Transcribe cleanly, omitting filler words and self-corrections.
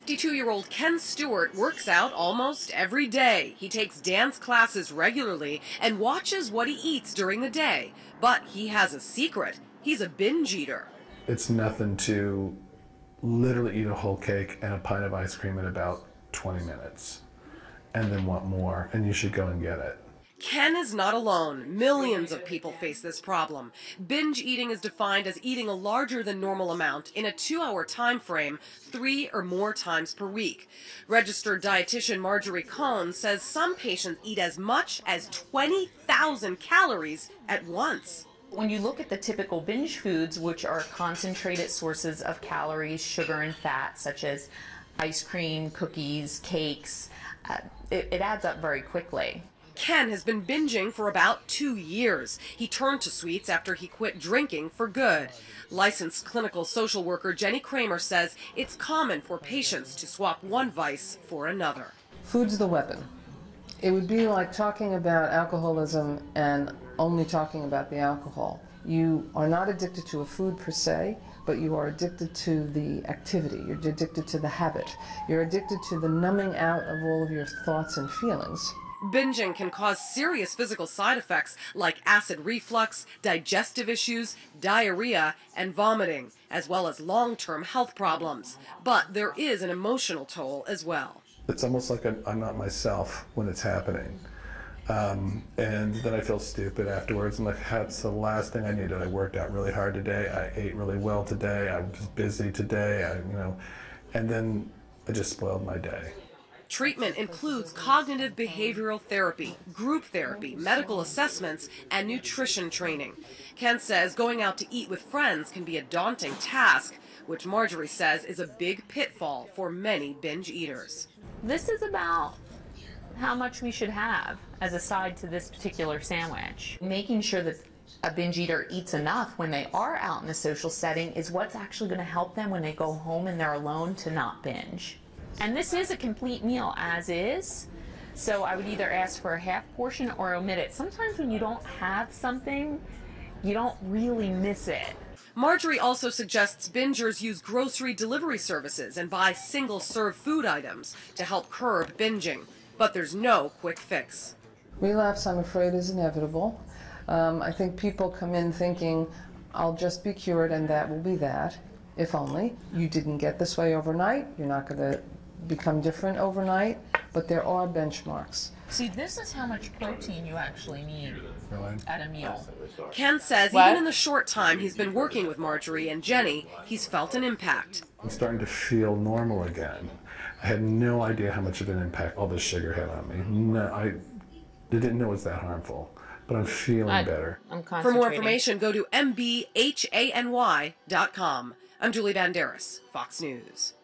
52-year-old Ken Stewart works out almost every day. He takes dance classes regularly and watches what he eats during the day. But he has a secret. He's a binge eater. It's nothing to literally eat a whole cake and a pint of ice cream in about 20 minutes and then want more, and you should go and get it. Ken is not alone. Millions of people face this problem. Binge eating is defined as eating a larger than normal amount in a 2-hour time frame 3 or more times per week. Registered dietitian Marjorie Cohn says some patients eat as much as 20,000 calories at once. When you look at the typical binge foods, which are concentrated sources of calories, sugar, and fat, such as ice cream, cookies, cakes, it adds up very quickly. Ken has been binging for about 2 years. He turned to sweets after he quit drinking for good. Licensed clinical social worker Jenny Kramer says it's common for patients to swap one vice for another. Food's the weapon. It would be like talking about alcoholism and only talking about the alcohol. You are not addicted to a food per se, but you are addicted to the activity. You're addicted to the habit. You're addicted to the numbing out of all of your thoughts and feelings. Binging can cause serious physical side effects like acid reflux, digestive issues, diarrhea, and vomiting, as well as long-term health problems. But there is an emotional toll as well. It's almost like I'm not myself when it's happening. And then I feel stupid afterwards. I'm like, that's the last thing I needed. I worked out really hard today. I ate really well today. I was busy today. And then I just spoiled my day. Treatment includes cognitive behavioral therapy, group therapy, medical assessments, and nutrition training. Ken says going out to eat with friends can be a daunting task, which Marjorie says is a big pitfall for many binge eaters. This is about how much we should have as a side to this particular sandwich. Making sure that a binge eater eats enough when they are out in a social setting is what's actually going to help them when they go home and they're alone to not binge. And this is a complete meal as is, so I would either ask for a half portion or omit it. Sometimes when you don't have something, you don't really miss it. Marjorie also suggests bingers use grocery delivery services and buy single-serve food items to help curb binging. But there's no quick fix. Relapse, I'm afraid, is inevitable. I think people come in thinking, I'll just be cured and that will be that. If only. You didn't get this way overnight. You're not going to become different overnight, but there are benchmarks. See, this is how much protein you actually need at a meal. Ken says even in the short time he's been working with Marjorie and Jenny, he's felt an impact. I'm starting to feel normal again. I had no idea how much of an impact all this sugar had on me. No, I didn't know it was that harmful, but I'm feeling better. For more information, go to mbhany.com. I'm Julie Banderas, Fox News.